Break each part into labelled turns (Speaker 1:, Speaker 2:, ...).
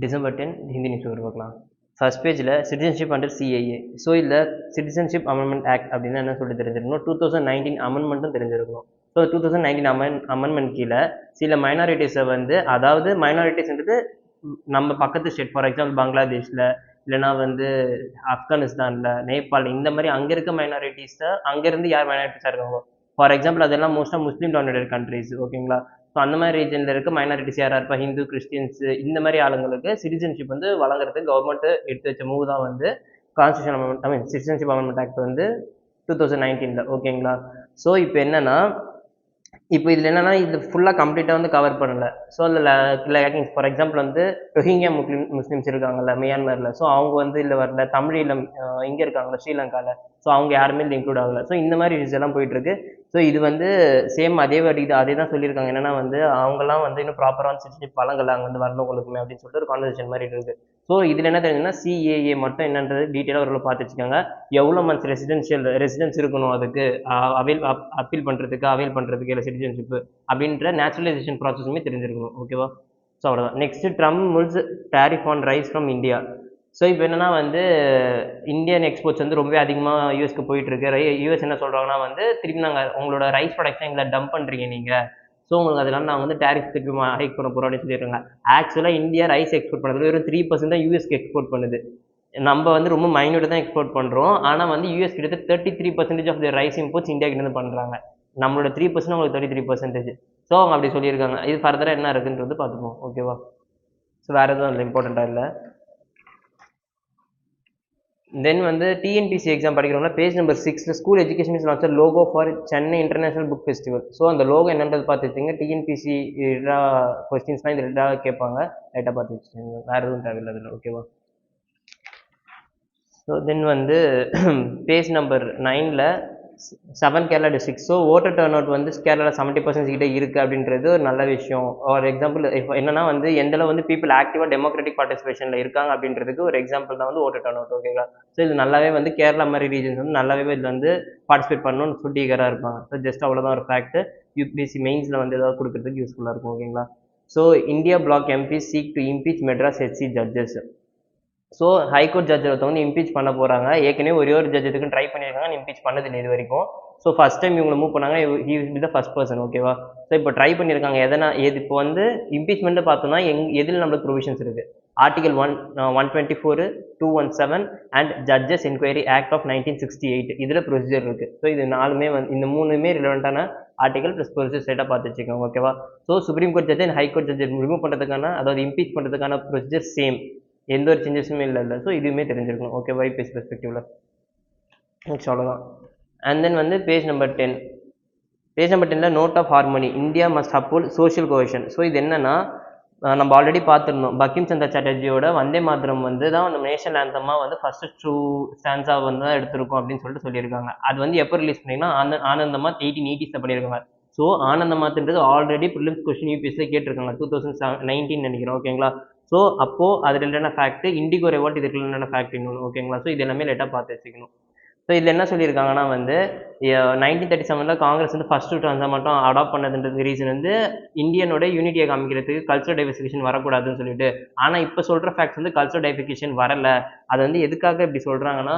Speaker 1: December 10 Hindi news பார்க்கலாம். First பேஜில் citizenship under CAA. So இதில் சிட்டிசன்ஷிப் அமெண்ட்மெண்ட் ஆக்ட் அப்படின்னா என்ன சொல்லி தெரிஞ்சிருக்கணும். 2019 அமெண்ட்மெண்ட்டும் தெரிஞ்சிருக்கணும். ஸோ 2019 அமெண்ட்மெண்ட் கீழே சில மைனாரிட்டிஸை வந்து, அதாவது மைனாரிட்டிஸ்ன்றது நம்ம பக்கத்து ஸ்டேட், ஃபார் எக்ஸாம்பிள் பங்களாதேஷில், இல்லைனா வந்து ஆப்கானிஸ்தானில், நேபாள், இந்த மாதிரி அங்கே இருக்க மைனாரிட்டிஸை அங்கேருந்து யார் மைனாரிட்டிஸாக இருக்காங்களோ, ஃபார் எக்ஸாம்பிள் அதெல்லாம் மோஸ்ட்டாக முஸ்லீம் டாமினேட்டட் கண்ட்ரிஸ், ஓகேங்களா. ஸோ அந்த மாதிரி ரீஜனில் இருக்க மைனாரிட்டிஸ் யாராக இருப்பா, ஹிந்து, கிறிஸ்டியன்ஸ், இந்த மாதிரி ஆளுங்களுக்கு சிட்டிசன்ஷிப் வந்து வழங்குறதுக்கு கவர்மெண்ட் எடுத்து வச்ச மூவ் தான் வந்து கான்ஸ்டியூஷன் அமெண்ட்மெண்ட், ஐ மீன் சிட்டிசன்ஷிப் அமெண்ட்மெண்ட் ஆக்ட் வந்து 2019, ஓகேங்களா. ஸோ இப்போ என்னன்னா, இப்போ இதில் என்னன்னா, இது ஃபுல்லாக கம்ப்ளீட்டாக வந்து கவர் பண்ணல. ஸோ அதில் ஃபார் எக்ஸாம்பிள் வந்து ரோஹிங்கியா முஸ்லீம்ஸ் இருக்காங்கல்ல மியான்மரில், ஸோ அவங்க வந்து இல்லை வரல. தமிழீழம் இங்கே இருக்காங்கல்ல ஸ்ரீலங்காவில், ஸோ அவங்க யாருமே இதில் இன்க்ளூட் ஆகலை. ஸோ இந்த மாதிரி இஷ்யூஸ் எல்லாம் போயிட்டுருக்கு. ஸோ இது வந்து சேம் அதே தான் சொல்லியிருக்காங்க. என்னன்னா வந்து அவங்கெல்லாம் வந்து இன்னும் ப்ராப்பரான சிட்டிசன்ஷிப் வழங்கலை அங்கே வந்து வரணுங்களுக்குமே அப்படின்னு சொல்லிட்டு ஒரு கான்வர்சேஷன் மாதிரி இருக்குது. ஸோ இதில் என்ன தெரியுதுன்னா, சிஏஏ மட்டும் என்னன்றது டீட்டெயிலாக ஒரு பார்த்து வச்சுக்கோங்க. எவ்வளோ மந்த்ஸ் ரெசிடென்ஸ் இருக்கணும் அதுக்கு அப்பீல் பண்ணுறதுக்கு இல்லை சிட்டிசன்ஷிப்பு அப்படின்ற நேச்சுரலைசேஷன் ப்ராசஸுமே தெரிஞ்சிருக்கணும், ஓகேவா. ஸோ அவ்வளோதான். Next, Trump mulls tariff on rice from India. So இப்போ என்னன்னா வந்து இந்தியன் எக்ஸ்போர்ட்ஸ் வந்து ரொம்ப அதிகமாக யூஎஸ்க்கு போயிட்டு இருக்கு. யூஎஸ் என்ன சொல்கிறாங்கன்னா வந்து, திருப்பி நாங்கள் உங்களோட ரைஸ் ப்ராடக்ட்ஸை எங்களை டம்ப் பண்ணுறீங்க நீங்கள், ஸோ உங்களுக்கு அதெல்லாம் நாங்கள் வந்து டேரிஃப் திருப்பி ஹைக் பண்ண போகிறோம் அப்படின்னு சொல்லியிருக்காங்க. ஆக்சுவலாக இந்தியா ரைஸ் எக்ஸ்போர்ட் பண்ணுறது வெறும் 3% தான் யூஎஸ்க்கு எக்ஸ்போர்ட் பண்ணுது. நம்ம வந்து ரொம்ப மைனூட் தான் எக்ஸ்போர்ட் பண்ணுறோம். ஆனால் வந்து யூஎஸ் கிட்டத்தட்ட 33% of the rice imports India கிட்ட இருந்து பண்ணுறாங்க. நம்மளோட 3% உங்களுக்கு 33%. ஸோ அவங்க அப்படி சொல்லியிருக்காங்க. இது ஃபர்தராக என்ன இருக்குன்றது பார்த்துப்போம், ஓகேவா. ஸோ வேறு எதுவும் அதில் இம்பார்ட்டண்ட்டாக இல்லை. தென் வந்து டிஎன்பிசி எக்ஸாம் படிக்கிறோம்னா page number 6 school education is launch logo for Chennai international book festival. So அந்த லோகோ என்னன்றது பார்த்து வச்சுங்க. டிஎன்பிசி கொஸ்டின்ஸ்லாம் இது ரெண்டாக கேட்பாங்க, லைட்டாக பார்த்து வச்சுக்கோங்க. வேறு எதுவும் தேவையில்லை அதில், ஓகேவா. ஸோ தென் வந்து பேஜ் நம்பர் 9ல் 7 Kerala district. So voter turnout வந்து கேரளா 70% கிட்ட இருக்குது அப்படின்றது ஒரு நல்ல விஷயம். ஒரு எக்ஸாம்பிள் இப்போ என்னன்னா வந்து எந்தளவு வந்து பீப்புள் ஆக்டிவாக டெமோக்ராட்டிக் பார்ட்டிசிபேஷனில் இருக்காங்க அப்படின்றதுக்கு ஒரு எக்ஸாம்பிள் தான் வந்து ஓட்டர் டர்ன் அவுட், ஓகேங்களா. ஸோ இது நல்லாவே வந்து கேரளா மாதிரி ரீஜன்ஸ் வந்து நல்லாவே இதில் வந்து பார்ட்டிசிபேட் பண்ணணும்னு சொல்லிட்டு ஈகராக இருப்பாங்க. ஸோ ஜஸ்ட் அவ்வளோதான் ஒரு ஃபேக்ட். யூபிஎஸ்சி மெயின்ஸில் வந்து ஏதாவது கொடுக்கறதுக்கு யூஸ்ஃபுல்லாக இருக்கும், ஓகேங்களா. So India bloc MP seek to impeach Madras HC judges. So high court ஜட்ஜை ஒருத்தவங்க இம்பீச் பண்ண போகிறாங்க. ஏற்கனவே ஒரே ஒரு ஜட்ஜ் இதுக்கு ட்ரை பண்ணியிருக்காங்க, இம்பீச் பண்ணதில்லை இது வரைக்கும். ஸோ ஃபஸ்ட் டைம் இவங்களை மூவ் பண்ணாங்க. He will be the first person, ஓகேவா. ஸோ இப்போ ட்ரை பண்ணியிருக்காங்க. இப்போ வந்து இம்பீச்மெண்ட்டு பார்த்தோம்னா எதில் நம்மளுக்கு ப்ரொவிஷன்ஸ் இருக்குது. Article 124, 217 and judges enquiry act of 1968 இதில் ப்ரொசீஜர் இருக்குது. ஸோ இது நாலுமே வந்து இந்த மூணுமே ரிலவெண்ட்டான ஆர்டிகல் ப்ளஸ் ப்ரொசீஜர் ஸ்டேட்டாக பார்த்து வச்சுக்கோங்க, ஓகேவா. So supreme court judge and high court judge remove பண்ணுறதுக்கான, அதாவது இம்பீச் பண்ணுறதுக்கான ப்ரொசீஜர் சேம், எந்த ஒரு சேஞ்சஸுமே இல்லை. ஸோ இதுவுமே தெரிஞ்சிருக்கணும், ஓகேவா, ஐபிஎஸ் பெர்ஸ்பெக்டிவ்ல. நெக்ஸ்ட் அவ்வளோதான். அண்ட் தென் வந்து பேஜ் நம்பர் 10ல் note of harmony, India must uphold social cohesion. So இது என்னன்னா, நம்ம ஆல்ரெடி பார்த்துருந்தோம், பங்கிம் சந்திர சாட்டர்ஜியோட வந்தே மாதரம் வந்து தான் நம்ம நேஷனல் ஆந்தமாக வந்து ஃபர்ஸ்ட் 2 ஸ்டான்ஸா வந்து தான் எடுத்திருக்கோம் அப்படின்னு சொல்லிட்டு சொல்லியிருக்காங்க. அது வந்து எப்போ ரிலீஸ் பண்ணிங்கன்னா ஆனந்தமாத் 1880s பண்ணியிருக்காங்க. ஸோ ஆனந்தமாத்ன்றது ஆல்ரெடி ப்ரிலிம்ஸ் கொஸ்டின் யூபிஎஸ்சியில் கேட்டிருக்காங்க 2019 நினைக்கிறேன், ஓகேங்களா. ஸோ அப்போது அது ரிலேட்டான ஃபேக்ட், இண்டிகோ ரெவால்ட் இதுக்கு ரிலேட்டான ஃபேக்ட் இன்னொன்று, ஓகேங்களா. ஸோ இது எல்லாமே லேட்டாக பார்த்து வச்சுக்கணும். ஸோ இதில் என்ன சொல்லியிருக்காங்கன்னா வந்து 1937 காங்கிரஸ் வந்து ஃபர்ஸ்ட் ட்ரான்ஸை மட்டும் அடாப்ட் பண்ணதுன்றது ரீசன் வந்து இந்தியனோட யூனிட்டியை காமிக்கிறதுக்கு கல்ச்சரல் டைவர்சிஃபிகேஷன் வரக்கூடாதுன்னு சொல்லிட்டு. ஆனால் இப்போ சொல்கிற ஃபேக்ட்ஸ் வந்து கல்ச்சரல் டைவர்சிஃபிகேஷன் வரல. அது வந்து எதுக்காக இப்படி சொல்கிறாங்கன்னா,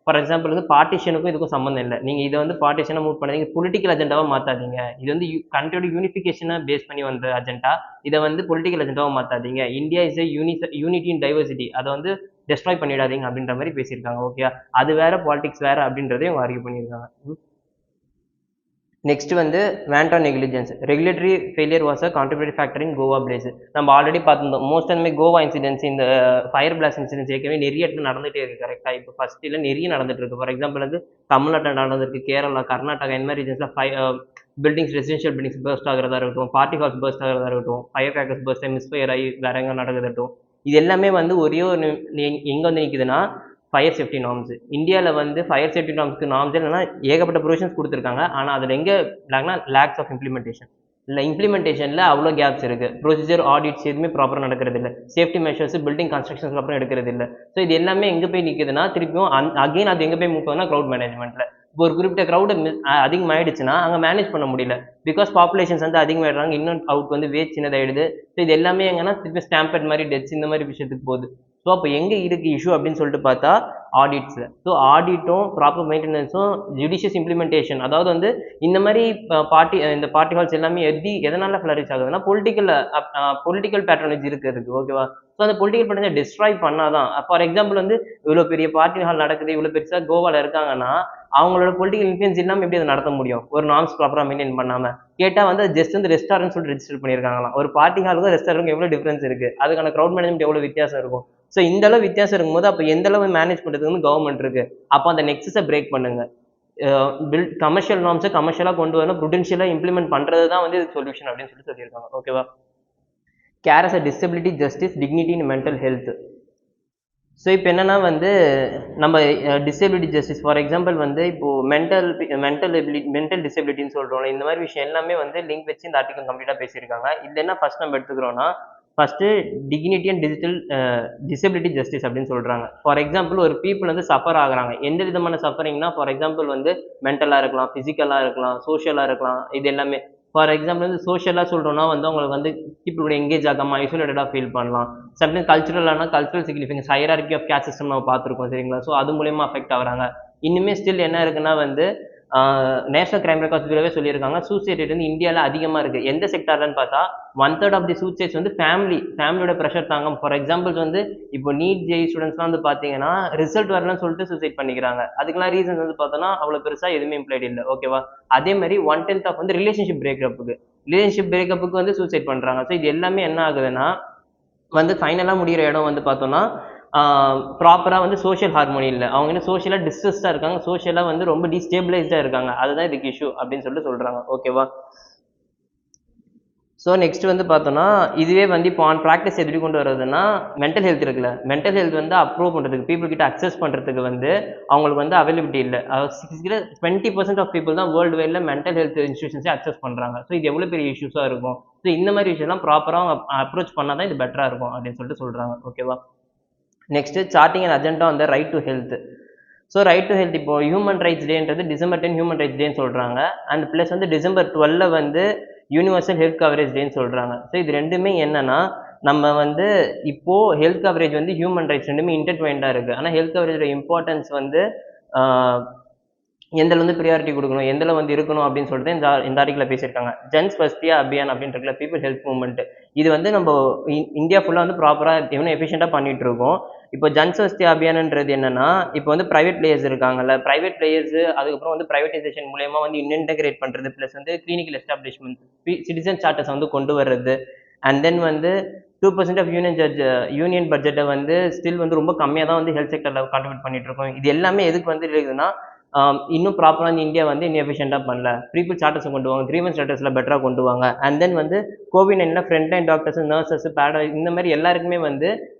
Speaker 1: ஃபார் எக்ஸாம்பிள் வந்து பார்ட்டிஷனுக்கும் இதுக்கும் சம்மந்தம் இல்லை. நீங்கள் இதை வந்து பார்ட்டிஷனாக மூவ் பண்ணாதீங்க, பொலிட்டிக்கல் அஜெண்டாவாக மாற்றாதீங்க. இது வந்து கண்ட்ரியோட யூனிஃபிகேஷனை பேஸ் பண்ணி வந்த அஜெண்டா. இதை வந்து பொலிட்டிக்கல் அஜெண்டாவாக மாற்றாதீங்க. India is unity in diversity, அதை வந்து டெஸ்ட்ராய் பண்ணிடாதீங்க அப்படின்ற மாதிரி பேசியிருக்காங்க, ஓகே. அது வேற, பாலிடிக்ஸ் வேற அப்படின்றதையும் அவங்க ஆர்கியூ பண்ணியிருக்காங்க. நெக்ஸ்ட் வந்து வேண்டாம் negligence, regulatory failure was a contributory factor in Goa place. நம்ம ஆல்ரெடி பார்த்துருந்தோம். மோஸ்ட் ஆஃப் கோவா இன்சிடென்ட்ஸ், இந்த ஃபயர் பிளாஸ்ட் இன்சிடென்ட்ஸ் ஏற்கனவே நிறைய இடத்துல நடந்துகிட்டே இருக்குது, கரெக்டாக. இப்போ ஃபர்ஸ்ட் இல்லை நிறைய நடந்துட்டு இருக்கு. ஃபார் எக்ஸாம்பிள் வந்து தமிழ்நாட்டில் நடந்திருக்கு, கேரளா, கர்நாடகா, இந்த மாதிரி ரீஜன்ஸில் பில்டிங்ஸ், ரெசிடென்ஷியல் பில்டிங்ஸ் பர்ஸ்ட் ஆகிறதா இருக்கட்டும், பார்ட்டி ஹால்ஸ் பர்ஸ்ட் ஆகிறதா இருக்கட்டும், ஃபயர் கிராக்கர்ஸ் பர்ஸ்ட் ஆகி மிஸ்ஃபயர் ஆகி வேற எங்கே நடக்குதுட்டும். இது எல்லாமே வந்து ஒரே ஒரு எங்கே வந்து நிற்குதுன்னா, ஃபயர் சேஃப்டி நார்ம்ஸ். இந்தியாவில் வந்து ஃபயர் சேஃப்டி நார்ம்ஸ் என்னன்னா ஏகப்பட்ட ப்ரொவிஷன்ஸ் கொடுத்துருக்காங்க. ஆனால் அதில் எங்கே லேக்ஸ் ஆஃப் இம்ப்ளிமெண்டேஷன் இல்லை, இம்ப்ளிமெண்டேஷனில் அவ்வளோ கேப்ஸ் இருக்குது. ப்ரொசீஜர் ஆடிட்ஸ் எதுவுமே ப்ராப்பராக நடக்கிறது இல்லை. சேஃப்டி மெஷர்ஸ் பில்டிங் கன்ஸ்ட்ரக்ஷன்ஸ்க்கு அப்புறம் எடுக்கிறது இல்லை. ஸோ இது எல்லாமே எங்கே போய் நிற்குதுன்னா, திருப்பியும் அகைன் அது எங்கே போய் மூவ் ஆகுதுன்னா க்ரௌட் மேனேஜ்மெண்ட்டில். இப்போ ஒரு குறிப்பிட்ட க்ரௌடு அதிகமாகிடுச்சுன்னா அங்கே மேனேஜ் பண்ண முடியல, பிகாஸ் பாப்புலேஷன்ஸ் வந்து அதிகமாகிடுறாங்க, இன்னும் அவுட் வந்து வேஸ்ட் சின்னதாகிடுது. ஸோ இது எல்லாமே எங்கன்னா திருப்பி ஸ்டாம்பட் மாதிரி டெத்ஸ் இந்த மாதிரி விஷயத்துக்கு போகுது. ஸோ அப்போ எங்கே இருக்குது இஷ்யூ அப்படின்னு சொல்லிட்டு பார்த்தா ஆடிட்ஸில். ஸோ ஆடிட்டும் ப்ராப்பர் மெயின்டெனன்ஸும் ஜுடிஷியஸ் இம்ப்ளிமெண்டேஷன், அதாவது வந்து இந்த மாதிரி இந்த பார்ட்டி ஹால்ஸ் எல்லாமே எதனால ஃப்ளரிஷ் ஆகுதுன்னா பொலிட்டிக்கல் பேட்டர்னேஜ் இருக்கிறதுக்கு, ஓகேவா. ஸோ அந்த பொலிட்டிக்கல் பேட்டர்னேஜ் டிஸ்ட்ராய் பண்ணாதான். ஃபார் எக்ஸாம்பிள் வந்து இவ்வளோ பெரிய பார்ட்டி ஹால் நடக்குது, இவ்வளோ பெருசாக கோவாவில் இருக்காங்கன்னா அவங்களோட பொலிட்டிக்கல் இன்ஃப்ளூயன்ஸ் இல்லாமல் எப்படி அதை நடத்த முடியும், ஒரு நார்ம்ஸ் ப்ராப்பராக மெயின்டைன் பண்ணாமல். கேட்டால் வந்து ஜஸ்ட் வந்து ரெஸ்டாரண்ட் சொல்லிட்டு ரெஜிஸ்டர் பண்ணியிருக்காங்களாம். ஒரு பார்ட்டி ஹாலுக்கும் ரெஸ்டாரண்ட்டுக்கும் எவ்வளோ டிஃபரன்ஸ் இருக்குது, அதுக்கான க்ரௌட் மேனேஜ்மெண்ட் எவ்வளோ வித்தியாசம் இருக்கும். ஸோ இந்த அளவு வித்தியாசம் இருக்கும்போது அப்போ எந்த அளவு மேனேஜ் பண்ணுறதுக்கு வந்து கவர்மெண்ட் இருக்கு. அப்போ அந்த நெக்ஸஸை பிரேக் பண்ணுங்க. கமர்ஷியல் நார்ம்ஸை கமர்ஷியலாக கொண்டு வரணும், ப்ருடென்ஷியலாக இம்ப்ளிமெண்ட் பண்ணுறது தான் வந்து இது சொல்யூஷன் அப்படின்னு சொல்லியிருக்காங்க, ஓகேவா. Care as a disability, justice, dignity in mental health. So இப்போ என்னென்னா வந்து நம்ம டிசபிலிட்டி ஜஸ்டிஸ், ஃபார் எக்ஸாம்பிள் வந்து இப்போது மென்டல் டிசபிலிட்டின்னு சொல்கிறோம்ல, இந்த மாதிரி விஷயம் எல்லாமே வந்து லிங்க் வச்சு இந்த ஆர்டிகல் கம்ப்ளீட்டாக பேசியிருக்காங்க. இதில் என்ன ஃபஸ்ட் நம்ம எடுத்துக்கிறோன்னா, first dignity and digital disability justice அப்படின்னு சொல்கிறாங்க. ஃபார் எக்ஸாம்பிள் ஒரு பீப்புள் வந்து சஃபர் ஆகுறாங்க, எந்த விதமான சஃபரிங்னா ஃபார் எக்ஸாம்பிள் வந்து மென்டலாக இருக்கலாம், ஃபிசிக்கலாக இருக்கலாம், சோஷியலாக இருக்கலாம். இது எல்லாமே ஃபார் எக்ஸாம்பிள் வந்து சோஷியலாக சொல்கிறோன்னா வந்து அவங்களுக்கு வந்து பீப்புளோட எங்கேஜ் ஆகாமல் ஐசோலேட்டடாக ஃபீல் பண்ணலாம். சம்டைம் கல்ச்சுரலான cultural significance hierarchy of caste system நம்ம பார்த்துருக்கோம், சரிங்களா. ஸோ அது மூலயமா அஃபெக்ட் ஆகுறாங்க. இன்னுமே ஸ்டில் என்ன இருக்குன்னா வந்து நேஷனல் கிரைம் ரெக்கார்ட்ஸ் பியூரோவே சொல்லியிருக்காங்க, சூசைட் ரேட் வந்து இந்தியாவில் அதிகமாக இருக்குது. எந்த செக்டார்லன்னு பார்த்தா 1/3 ஆஃப் தி சூசைட்ஸ் வந்து ஃபேமிலியோட ப்ரெஷர் தாங்க. ஃபார் எக்ஸாம்பிள்ஸ் வந்து இப்போ நீட் ஜெய் ஸ்டூடெண்ட்ஸ்லாம் வந்து பார்த்தீங்கன்னா ரிசல்ட் வரலன்னு சொல்லிட்டு சூசைட் பண்ணிக்கிறாங்க. அதுக்கெல்லாம் ரீசன்ஸ் வந்து பார்த்தோன்னா அவ்வளோ பெருசாக எதுவுமே இம்ப்ளைட் இல்லை, ஓகேவா. அதே மாதிரி 1/10 ஆஃப் வந்து ரிலேஷன்ஷிப் பிரேக்கப்புக்கு வந்து சூசைட் பண்ணுறாங்க. ஸோ இது எல்லாமே என்ன ஆகுதுன்னா வந்து ஃபைனலாக முடிகிற இடம் வந்து பார்த்தோன்னா ப்ராப்பராக வந்து சோஷியல் ஹார்மோனி இல்லை, அவங்க வந்து சோஷியலாக டிஸ்ட்ரெஸ்டாக இருக்காங்க, சோஷியலாக வந்து ரொம்ப டிஸ்டேபிளைஸ்டாக இருக்காங்க. அதுதான் இதுக்கு இஷ்யூ அப்படின்னு சொல்லிட்டு சொல்கிறாங்க, ஓகேவா. ஸோ நெக்ஸ்ட் வந்து பார்த்தோன்னா இதுவே வந்து இப்போ ஆன் ப்ராக்டிஸ் எப்படி கொண்டு வரதுன்னா, மென்டல் ஹெல்த் இருக்குல்ல, மென்டல் ஹெல்த் வந்து அப்ரூவ் பண்ணுறதுக்கு, பீப்புள் கிட்ட அக்சஸ் பண்ணுறதுக்கு வந்து அவங்களுக்கு வந்து அவைலபிலிட்டி இல்லை. 20% ஆஃப் பீப்புள் தான் வேர்ல்டு வைடில் மென்டல் ஹெல்த் இன்ஸ்டியூஷன்ஸே அக்சஸ் பண்ணுறாங்க. ஸோ இது எவ்வளோ பெரிய இஷ்யூஸாக இருக்கும். ஸோ இந்த மாதிரி விஷயம்லாம் ப்ராப்பராக அவங்க அப்ரோச் பண்ணால் தான் இது பெட்டராக இருக்கும் அப்படின்னு சொல்லிட்டு சொல்கிறாங்க, ஓகேவா. Next charting and agenda on the right to health. So right to health இப்போ ஹியூமன் ரைட்ஸ் டேன்றது December 10 ஹியூமன் ரைட்ஸ் டேன்னு சொல்கிறாங்க. அண்ட் ப்ளஸ் வந்து December 12 வந்து யூனிவர்சல் ஹெல்த் கவரேஜ் டேன்னு சொல்கிறாங்க. ஸோ இது ரெண்டுமே என்னன்னா, நம்ம வந்து இப்போது ஹெல்த் கவரேஜ் வந்து ஹியூமன் ரைட்ஸ் ரெண்டுமே இன்டர்ட்வைண்டாக இருக்குது. ஆனால் ஹெல்த் கவரேஜோட இம்பார்ட்டன்ஸ் வந்து எந்தில் வந்து ப்ரியாரிட்டி கொடுக்கணும், எந்தில் வந்து இருக்கணும் அப்படின்னு சொல்லிட்டு இந்த ஆர்டிக்கலில் பேசியிருக்காங்க. ஜன் ஸ்வஸ்தியா அபியான் அப்படின்ற பீப்புள் ஹெல்த் மூவ்மெண்ட். இது வந்து நம்ம இந்தியா ஃபுல்லாக வந்து ப்ராப்பராக இன்னும் எஃபிஷியண்டாக பண்ணிட்டு இருக்கோம். இப்போ ஜன் ஸ்வஸ்தியா அபியான்ன்றது என்னன்னா, இப்போ வந்து ப்ரைவேட் பிளேயர்ஸ் இருக்காங்கல்ல, ப்ரைவேட் பிளேயர்ஸ் அதுக்கப்புறம் வந்து ப்ரைவேட்டைசேஷன் மூலயமா வந்து இன்டெகிரேட் பண்ணுறது, ப்ளஸ் வந்து கிளினிக்கல் எஸ்டாப்ளிஷ்மெண்ட், சிட்டிசன் சார்ட்டர்ஸ் வந்து கொண்டு வர்றது. அண்ட் தென் வந்து 2% ஆஃப் யூனியன் பட்ஜெட்டை வந்து ஸ்டில் வந்து ரொம்ப கம்மியாக தான் வந்து ஹெல்த் செக்டரில் கான்ட்ரிபியூட் பண்ணிட்டு இருக்கோம். இது எல்லாமே எதுக்கு வந்து இருக்குதுன்னா, இன்னும் ப்ராப்பராக வந்து இந்தியா வந்து இன்னும் எஃபிஷியண்டாக பண்ணல, பீப்புள் சார்ட்டர்ஸை கொண்டு வாங்க, கிரீவன்ஸ் சார்ட்டர்ஸில் பெட்டராக கொண்டு வாங்க. அண்ட் தென் வந்து COVID-19 front line doctors, nurses, இந்த மாதிரி எல்லாருக்குமே வந்து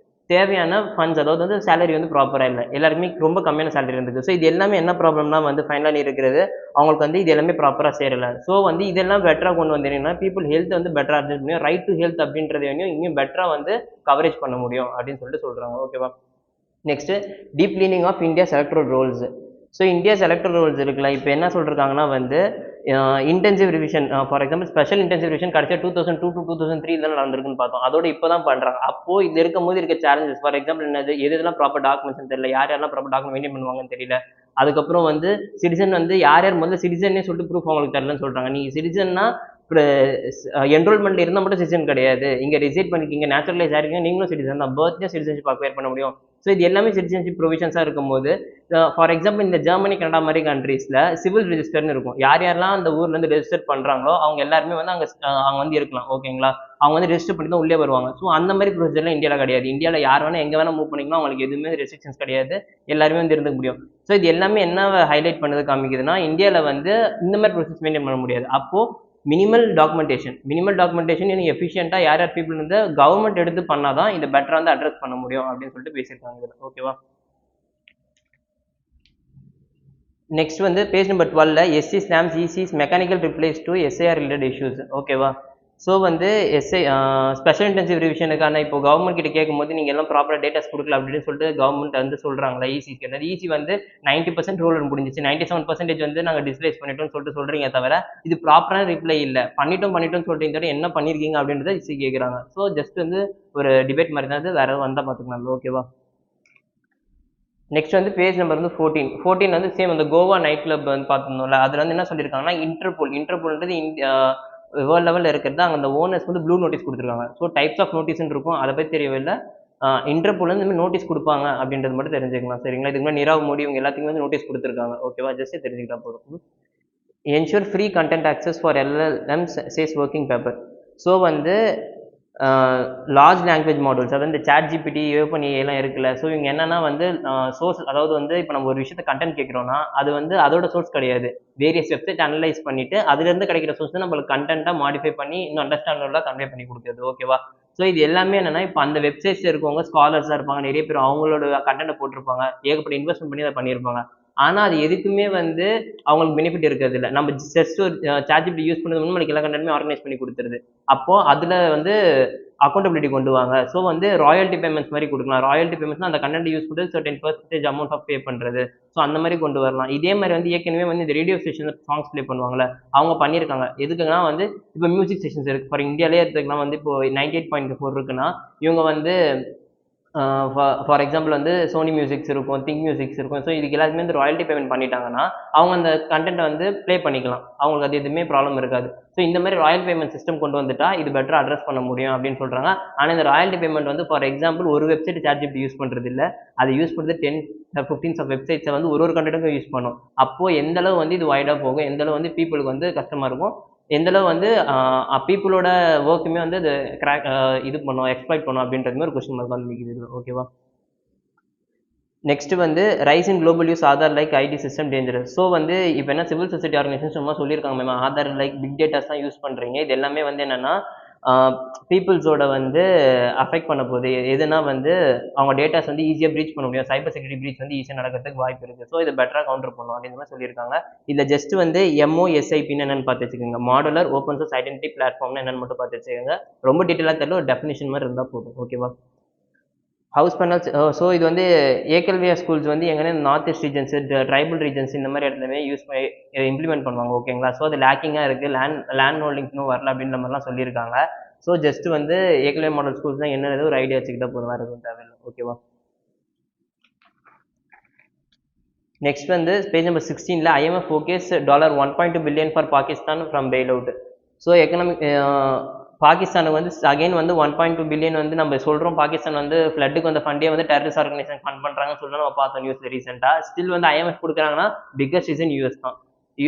Speaker 1: தேவையான ஃபண்ட்ஸ், அதாவது வந்து சேலரி வந்து ப்ராப்பராக இல்லை, எல்லாருக்குமே ரொம்ப கம்மியான சேலரி இருந்தது. ஸோ இது எல்லாமே என்ன ப்ராப்ளம்னா வந்து ஃபைனலாக இருக்கிறது அவங்களுக்கு வந்து இது எல்லாமே ப்ராப்பராக சேரலை. ஸோ வந்து இதெல்லாம் பெட்டராக கொண்டு வந்தீங்கன்னா பீப்புள் ஹெல்த் வந்து பெட்டராக அட்ஜஸ்ட் முடியும், ரைட் டு ஹெல்த் அப்படின்றதையும் இன்னும் பெட்டராக வந்து கவரேஜ் பண்ண முடியும் அப்படின்னு சொல்லிட்டு சொல்கிறாங்க, ஓகேவா. Next deep cleaning of India's electoral rolls. So India's electoral rolls இருக்குல்ல, இப்போ என்ன சொல்லிருக்காங்கன்னா வந்து intensive revision, for example special intensive revision கடைசியாக 2002 to 2003 தான் நடந்திருக்குன்னு பார்த்தோம். அதோட இப்போ தான் பண்ணுறாங்க. அப்போது இது இருக்கும்போது இருக்க சேலஞ்சஸ், ஃபார் எக்ஸாம்பிள் என்னது, எதுலாம் ப்ராப்பர் டாக்குமெண்ட்ஸ் தெரியல, யாரெல்லாம் ப்ராப்பர் டாக்குமெண்ட் மெயின்டைன் பண்ணுவாங்கன்னு தெரியல. அதுக்கப்புறம் வந்து சிட்டிசன் வந்து யார் முதல்ல சிட்டிசனே சொல்லிட்டு ப்ரூஃப் அவங்களுக்கு தரலன்னு சொல்கிறாங்க. நீங்கள் சிட்டிசன்னா என்ரோல்மெண்ட் இருந்தால் மட்டும் சிட்டிசன் கிடையாது, இங்கே ரிசைட் பண்ணிக்கிங்க, நேச்சுரலைஸ் ஆகிருக்கீங்க, நீங்களும் சிட்டிசன் தான், பர்த்டே சிட்டிசன்ஷிப் அக்வயர் பண்ண முடியும். ஸோ இது எல்லாமே சிட்டிசன்ஷிப் ப்ரொவிஷன்ஸாக இருக்கும்போது, ஃபார் எக்ஸாம்பிள் இந்த ஜெர்மனி, கனடா மாதிரி கண்ட்ரீஸில் சிவில் ரிஜிஸ்டர்னு இருக்கும். யாரெல்லாம் அந்த ஊர்லேருந்து ரெஜிஸ்டர் பண்ணுறாங்களோ அவங்க எல்லாருமே வந்து அவங்க வந்து இருக்கலாம், ஓகேங்களா. அவங்க வந்து ரெஜிஸ்டர் பண்ணி தான் உள்ளே வருவாங்க. ஸோ அந்த மாதிரி ப்ரொசீஜர்லாம் இந்தியாவில் கிடையாது. இந்தியாவில் யார் வேணால் எங்கே வேணால் மூவ் பண்ணிக்கலாம், அவங்களுக்கு எதுவுமே ரெஸ்ட்ரிக்ஷன்ஸ் கிடையாது, எல்லாருமே வந்து இருந்துக்க முடியும். ஸோ இது எல்லாமே என்ன ஹைலைட் பண்ணது காமிக்குதுன்னா, இந்தியாவில் வந்து இந்த மாதிரி ப்ரொசீஸ் மெயின்டைன் பண்ண முடியாது. அப்போது மினிமல் டாக்குமெண்டேஷன் இன்னும் எஃபிஷியண்டாக யார் பீப்புள் வந்து கவர்மெண்ட் எடுத்து பண்ணால் தான் இதை பெட்டராக வந்து அட்ரஸ் பண்ண முடியும் அப்படின்னு சொல்லிட்டு பேசியிருக்காங்க இதில், ஓகேவா. நெக்ஸ்ட் வந்து page number 12 SC slams ECI's mechanical replies to SIR related issues, ஓகேவா. ஸோ வந்து எஸ்ஐ ஸ்பெஷல் இன்டென்சிவ் ரிவிஷனுக்கான இப்போ கவர்மெண்ட் கிட்ட கேட்கும்போது நீங்கள் எல்லாம் ப்ராப்பராக டேட்டாஸ் கொடுக்கல அப்படின்னு சொல்லிட்டு கவர்மெண்ட் வந்து சொல்கிறாங்களா ஈசிக்கு. அந்த ஈசி வந்து 90% ரோல் முடிஞ்சிச்சு, 97% வந்து நாங்கள் டிஸ்பிளேஸ் பண்ணிட்டோம்னு சொல்லிட்டு சொல்கிறீங்க தவிர இது ப்ராப்பரான ரிப்ளை இல்லை. பண்ணிட்டோம்னு சொல்கிறீங்க தவிர என்ன பண்ணியிருக்கீங்க அப்படின்றத ஈசி கேட்குறாங்க. ஸோ ஜஸ்ட் வந்து ஒரு டிபேட் மாதிரி தான், அது வேற வந்தால் பார்த்துக்கலாம். ஓகேவா? நெக்ஸ்ட் வந்து பேஜ் நம்பர் வந்து 14 வந்து சேம் அந்த கோவா நைட் கிளப் வந்து பார்த்துருந்தோம்ல, அதில் வந்து என்ன சொல்லியிருக்காங்கன்னா இன்டர்போல்ன்றது வேர்ல்ட் லெவலில் இருக்கிறது. அங்கே அந்த ஓனர்ஸ் வந்து ப்ளூ நோட்டீஸ் கொடுத்துருக்காங்க. ஸோ டைப்ஸ் ஆஃப் நோட்டீஸ்ன்னு இருக்கும், அதை பற்றி தெரியவே இல்லை. இன்டர்போல் வந்து இந்த நோட்டீஸ் கொடுப்பாங்க அப்படின்றது மட்டும் தெரிஞ்சுக்கலாம். சரிங்களா? இதுக்கு முன்னாடி நீரவ் மோடி இவங்க எல்லாத்துக்குமே வந்து நோட்டீஸ் கொடுத்துருக்காங்க. ஓகேவா? ஜஸ்ட் தெரிஞ்சுக்கிட்டா போதும். Ensure free content access for LLMs says working paper. So வந்து லார்ஜ் லாங்குவேஜ் மாடல்ஸ், அதாவது இந்த சாட் ஜிபிடி, ஓப்பன் ஏஐலாம் இருக்குல்ல. ஸோ இவங்க என்னன்னா வந்து சோர்ஸ், அதாவது வந்து இப்போ நம்ம ஒரு விஷயத்தை கண்டென்ட் கேட்குறோம்னா அது வந்து அதோட சோர்ஸ் கிடையாது. வேரியஸ் வெப்சைட் அனலைஸ் பண்ணிட்டு அதுலேருந்து கிடைக்கிற சோர்ஸ் தான் நம்மளுக்கு கண்டென்ட்டாக மாடிஃபை பண்ணி இன்னும் அண்டர்ஸ்டாண்டபிளாக கன்வே பண்ணி கொடுக்குறது. ஓகேவா? ஸோ இது எல்லாமே என்னன்னா இப்போ அந்த வெப்சைட்ஸ் இருக்கவங்க ஸ்காலர்ஸாக இருப்பாங்க, நிறைய பேர் அவங்களோட கண்டென்ட்டை போட்டிருப்பாங்க, ஏகப்பட்ட இன்வெஸ்ட்மெண்ட் பண்ணி அதை பண்ணியிருப்பாங்க. ஆனால் அது எதுக்குமே வந்து அவங்களுக்கு பெனிஃபிட் இருக்கிறது இல்லை. நம்ம ஜஸ்ட் ஒரு சாட் ஜிபிடி யூஸ் பண்ணது வந்து நம்மளுக்கு எல்லா கண்டென்ட்டுமே ஆர்கனைஸ் பண்ணி கொடுத்துருது. அப்போ அதில் வந்து அக்கௌண்டபிலிட்டி கொண்டு வாங்க. ஸோ வந்து ராயல்ட்டி பேமெண்ட்ஸ் மாதிரி கொடுக்கலாம். ராயல்ட்டி பேமெண்ட்ஸ்னா அந்த கண்டென்ட் யூஸ் பண்ணி certain percentage amount of pay பண்ணுறது. ஸோ அந்த மாதிரி கொண்டு வரலாம். இதே மாதிரி வந்து ஏற்கனவே வந்து இந்த ரேடியோ ஸ்டேஷன் சாங்ஸ் ப்ளே பண்ணுவாங்கல்ல, அவங்க பண்ணியிருக்காங்க. எதுக்குன்னா வந்து இப்போ மியூசிக் ஸ்டேஷன்ஸ் இருக்குது ஃபார் இந்தியாவிலே எடுத்துக்கலாம். வந்து இப்போ 98.4 இருக்குன்னா இவங்க வந்து ஃபார் எக்ஸாம்பிள் வந்து சோனி மியூசிக்ஸ் இருக்கும், திங்க் மியூசிக்ஸ் இருக்கும். ஸோ இதுக்கு எல்லாத்துக்குமே வந்து ராயல்ட்டி பேமெண்ட் பண்ணிட்டாங்கன்னா அவங்க அந்த கண்டென்ட்டை வந்து ப்ளே பண்ணிக்கலாம். அவங்களுக்கு அது எதுவுமே ப்ராப்ளம் இருக்காது. ஸோ இந்த மாதிரி ராயல் பேமெண்ட் சிஸ்டம் கொண்டு வந்துட்டா இது பெட்டராக அட்ரஸ் பண்ண முடியும் அப்படின்னு சொல்கிறாங்க. ஆனால் இந்த ராயல்ட்டி பேமெண்ட் வந்து ஃபார் எக்ஸாம்பிள் ஒரு வெப்சைட் சாட் ஜிபிடி யூஸ் பண்ணுறது இல்லை, அது யூஸ் பண்ணுறது 10-15 வெப்சைட்ஸை வந்து ஒரு கண்டென்ட்டுக்கும் யூஸ் பண்ணும். அப்போது எந்தளவு வந்து இது வைடாக போகும், எந்தளவு வந்து பீப்புளுக்கு வந்து கஷ்டமாக இருக்கும், எந்தளவு வந்து பீப்புளோட ஒர்க்குமே வந்து அது கிராக் இது பண்ணும், எக்ஸ்ப்ளாய்ட் பண்ணும் அப்படின்றது மாதிரி ஒரு கொஸ்டின் மார்க் வந்து நிற்கிது. ஓகேவா? நெக்ஸ்ட் வந்து rise in global use Aadhaar like ID system dangerous. So வந்து இப்போ என்ன சிவில் சொசைட்டி ஆர்கனைசேஷன் சும்மா சொல்லியிருக்காங்க, ma'am Aadhaar like big datas தான் யூஸ் பண்ணுறீங்க, இது எல்லாமே வந்து என்னென்னா பீப்புள்ஸோட வந்து அஃபெக்ட் பண்ண போகுது. எதுனா வந்து அவங்க டேட்டாஸ் வந்து ஈஸியாக ப்ரீச் பண்ண முடியும், சைபர் செக்யூரிட்டி ப்ரீச் வந்து ஈஸியாக நடக்கிறதுக்கு வாய்ப்பு இருக்குது. ஸோ இதை பெட்டராக கவுண்டர் பண்ணும் அப்படின்ற மாதிரி சொல்லியிருக்காங்க. இதில் ஜஸ்ட் வந்து MOSIPன்னு என்னென்னு பார்த்து வச்சுக்கோங்க. மாடுலர் ஓப்பன் சோர்ஸ் ஐடென்டிட்டி பிளாட்ஃபார்ம்னு என்னென்னு மட்டும் பார்த்து வச்சுக்கோங்க. ரொம்ப டீட்டெயிலாக தெரியல, ஒரு டெஃபினிஷன் மாதிரி இருந்தால் போதும். ஓகேவா? House panels. ஸோ இது வந்து ஏகல்வியா ஸ்கூல்ஸ் வந்து எங்கன்னா north east regions, tribal regions இந்த மாதிரி இடத்துலமே யூஸ் பண்ணி இம்ப்ளிமெண்ட் பண்ணுவாங்க. ஓகேங்களா? ஸோ அது லேக்கிங்காக இருக்குது, லேண்ட் ஹோல்டிங்ஸ் இன்னும் வரல அப்படின்ற மாதிரிலாம் சொல்லியிருக்காங்க. ஸோ ஜஸ்ட் வந்து ஏகல்வியா மாடல் ஸ்கூல்ஸ் தான் என்னது ஒரு ஐடியா வச்சுக்கிட்டா போதும், வேறு எதுவும் தேவையில்லை. ஓகேவா? நெக்ஸ்ட் வந்து பேஜ் நம்பர் 16ல IMF focus $1.2 billion for Pakistan from bailout. So economic பாகிஸ்தானுக்கு வந்து அகைன் வந்து 1.2 பில்லியன் வந்து நம்ம சொல்கிறோம். பாகிஸ்தான் வந்து ஃப்ளட்டுக்கு வந்த ஃபண்டே வந்து டெரரிஸ்ட் ஆர்கனைசேஷன் ஃபண்ட் பண்ணுறாங்கன்னு சொல்லி நம்ம பார்த்தோம் நியூஸில் ரீசெண்டாக. ஸ்டில் வந்து IMF கொடுக்குறாங்கன்னா பிக்கஸ்ட் ரீசன் US தான்.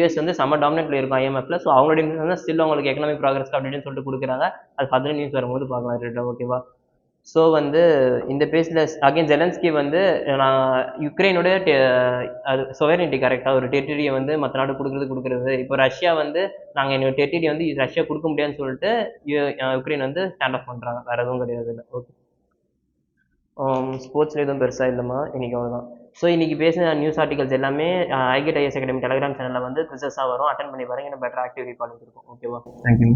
Speaker 1: US வந்து செம்ம டாமினேட்டில் இருக்கும் IMFல. ஸோ அவங்களோட இன்ஃப்ளூயன்ஸ் தான் ஸ்டில் அவங்களுக்கு எக்கனாமிக் ப்ராக்ரஸ் அப்படின்னு சொல்லிட்டு கொடுக்குறாங்க. அது ஃபர்தர் நியூஸ் வரும்போது பார்க்கலாம். ஓகேவா? ஸோ வந்து இந்த பேஜில் அகைன் ஜெலன்ஸ்கி வந்து நான் யுக்ரைனோட அது சொவரினிட்டி கரெக்டாக ஒரு டெரிட்டரியை வந்து மற்ற நாடு கொடுக்குறது. இப்போ ரஷ்யா வந்து நாங்கள் என்னோட டெரிட்டரி வந்து ரஷ்யா கொடுக்க முடியாதுன்னு சொல்லிட்டு யுக்ரைன் வந்து ஸ்டாண்ட் ஆஃப் பண்ணுறாங்க. வேறு எதுவும் கிடையாது இல்லை. ஓகே, ஸ்போர்ட்ஸில் எதுவும் பெருசாக இல்லைம்மா இன்றைக்கி. அவ்வளோதான். ஸோ இன்றைக்கி பேசின நியூஸ் ஆர்டிகல்ஸ் எல்லாமே ஐகெட் IAS அகாடமி டெலிகிராம் சேனலில் வந்து குவிசஸாக வரும். அட்டன் பண்ணி பாருங்க, இன்னும் பெட்டர் ஆக்டிவிட்டி காலேஜ் இருக்கும். ஓகேவா? தேங்க்யூ.